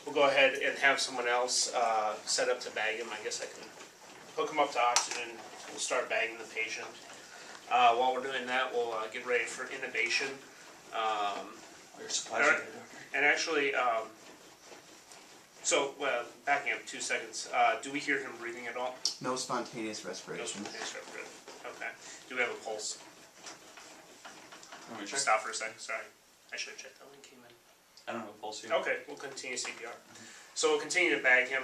we'll go ahead and have someone else set up to bag him. I guess I can hook him up to oxygen. We'll start bagging the patient. While we're doing that, we'll get ready for intubation. Your supplies are there, doctor. And actually, backing up 2 seconds, do we hear him breathing at all? No spontaneous respiration. No spontaneous respiration. Okay. Do we have a pulse? Want me to check? Stop for a second. Sorry, I should have checked that when he came in. I don't have a pulse here. Okay, we'll continue CPR. So we'll continue to bag him,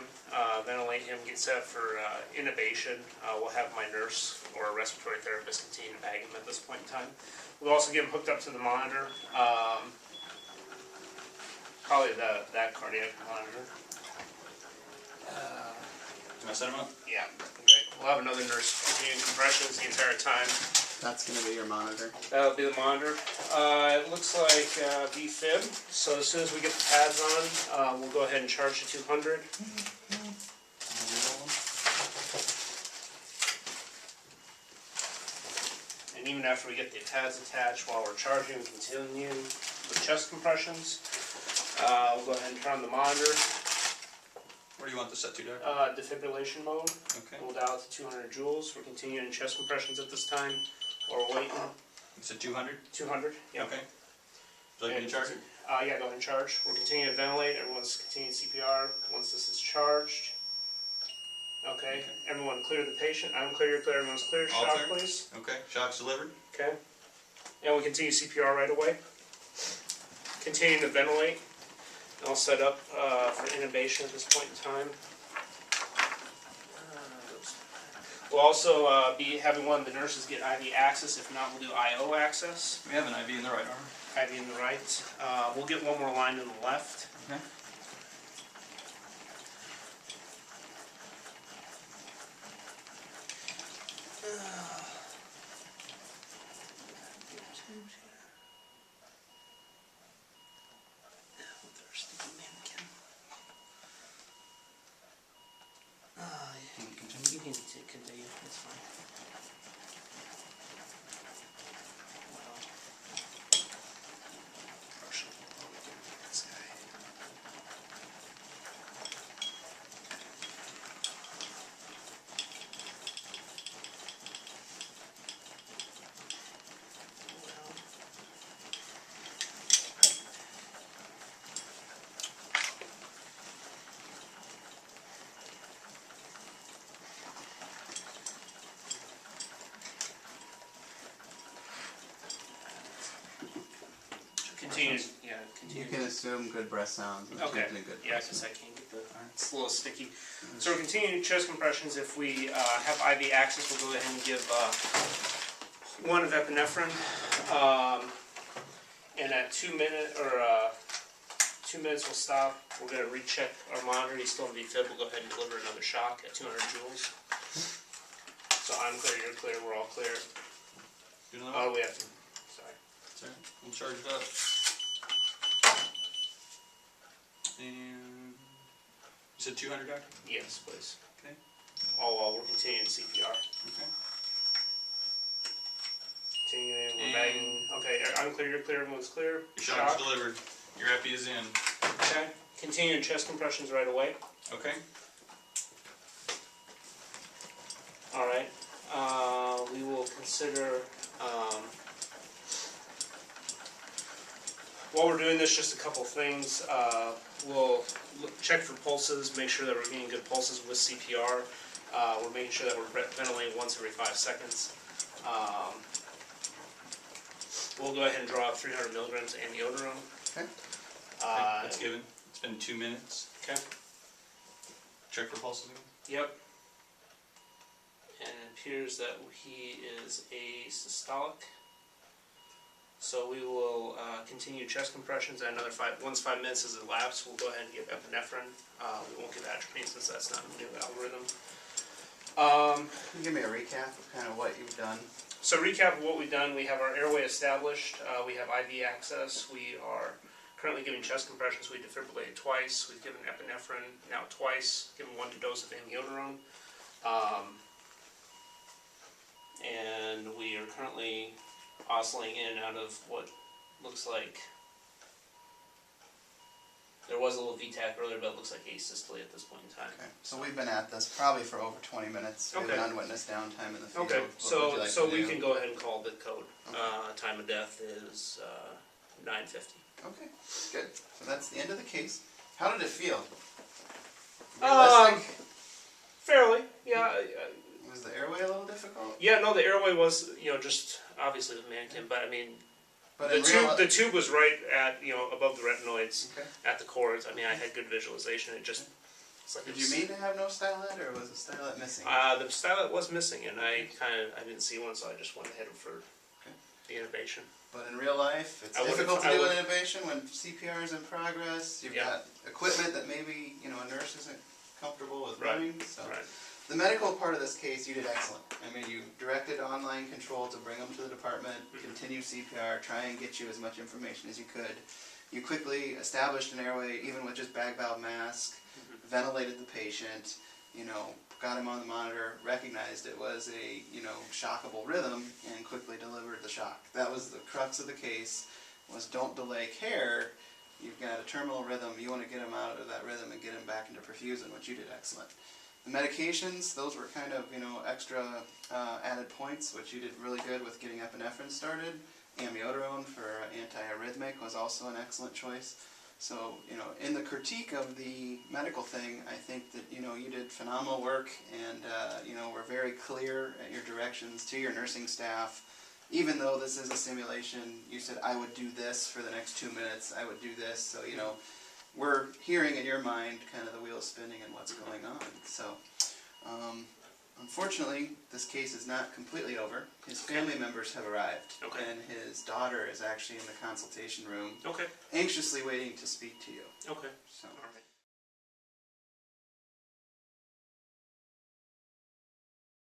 ventilate him, get set up for intubation. We'll have my nurse or a respiratory therapist continue to bag him at this point in time. We'll also get him hooked up to the monitor, probably that cardiac monitor. Can I set him up? Yeah, okay. We'll have another nurse continuing compressions the entire time. That's going to be your monitor. That'll be the monitor. It looks like V-fib, so as soon as we get the pads on, we'll go ahead and charge the 200. And even after we get the pads attached, while we're charging, we continue with chest compressions. We'll go ahead and turn on the monitor. Where do you want this set to, Doctor? Defibrillation mode. Okay. We'll dial it to 200 joules. We're continuing chest compressions at this time. Or waiting. It's at 200? 200, yeah. Okay. Would you like me to charge it? Yeah, go ahead and charge. We're continuing to ventilate. Everyone's continuing CPR once this is charged. Okay. Everyone clear the patient. I'm clear, you're clear, everyone's clear. All Shock, clear? please. Okay. Shock's delivered. Okay. And we continue CPR right away. Continuing to ventilate. All set up for intubation at this point in time. We'll also be having one of the nurses get IV access. If not, we'll do IO access. We have an IV in the right arm. IV in the right. We'll get one more line to the left. Okay. You can continue, it's fine. Continue. You can assume good breath sounds. Okay. Good Yeah, because I can't get the. It's a little sticky. So we're continuing chest compressions. If we have IV access, we'll go ahead and give one of epinephrine. And at 2 minutes or 2 minutes, we'll stop. We're going to recheck our monitor. He's still in V-fib. We'll go ahead and deliver another shock at 200 joules. So I'm clear. You're clear. We're all clear. Oh, we have to. Sorry. Sorry. We'll charge it up. And you said 200, Doctor? Yes, please. Okay. All while we're continuing CPR. Okay. Continuing, we're bagging. Okay, I'm clear, you're clear, everyone's clear. Your shock is delivered. Your epi is in. Okay. Continuing chest compressions right away. Okay. Alright. We will consider while we're doing this, just a couple things. We'll check for pulses, make sure that we're getting good pulses with CPR. We're making sure that we're ventilating once every 5 seconds. We'll go ahead and draw up 300 milligrams of amiodarone. Okay. That's given. It's been 2 minutes. Okay. Check for pulses again. Yep. And it appears that he is asystolic. So we will continue chest compressions at another 5. Once 5 minutes has elapsed, we'll go ahead and give epinephrine. We won't give atropine since that's not a new algorithm. Can you give me a recap of kind of what you've done? So recap of what we've done, we have our airway established, we have IV access, we are currently giving chest compressions, we defibrillated twice, we've given epinephrine now twice, given 1 dose of amiodarone. And we are currently oscillating in and out of what looks like There was a little VTAC earlier, but it looks like asystole at this point in time. Okay, so we've been at this probably for over 20 minutes. We have Okay. an unwitnessed downtime in the field. Okay, What would so you like so to we do? can go ahead and call the code. Okay. Time of death is 9:50. Okay, good. So that's the end of the case. How did it feel? Um, Realistic? Fairly, yeah. Was the airway a little difficult? Yeah, no, the airway was, just obviously with mannequin, but I mean, But the in tube, the tube was right at, above the retinoids, Okay. at the cords. I mean, I had good visualization. It just, it's like Did it you was, mean to have no stylet, or was the stylet missing? the stylet was missing, and I didn't see one, so I just went ahead for the innovation. But in real life, it's I would've- difficult to I do would- an intubation when CPR is in progress. You've Yeah. got equipment that maybe a nurse isn't comfortable with Right. running. So Right. the medical part of this case, you did excellent. I mean, you directed online control to bring them to the department, continue CPR, try and get you as much information as you could. You quickly established an airway, even with just bag valve mask, ventilated the patient, got him on the monitor, recognized it was a, shockable rhythm, and quickly delivered the shock. That was the crux of the case, was don't delay care. You've got a terminal rhythm, you want to get him out of that rhythm and get him back into perfusion, which you did excellent. The medications, those were kind of, extra added points, which you did really good with getting epinephrine started. Amiodarone for antiarrhythmic was also an excellent choice. So, in the critique of the medical thing, I think that, you did phenomenal work, and, were very clear at your directions to your nursing staff. Even though this is a simulation, you said, I would do this for the next 2 minutes, I would do this. So, we're hearing in your mind kind of the wheels spinning and what's going on. So, unfortunately, this case is not completely over. His family members have arrived, Okay. and his daughter is actually in the consultation room, Okay. anxiously waiting to speak to you. Okay. So, All right.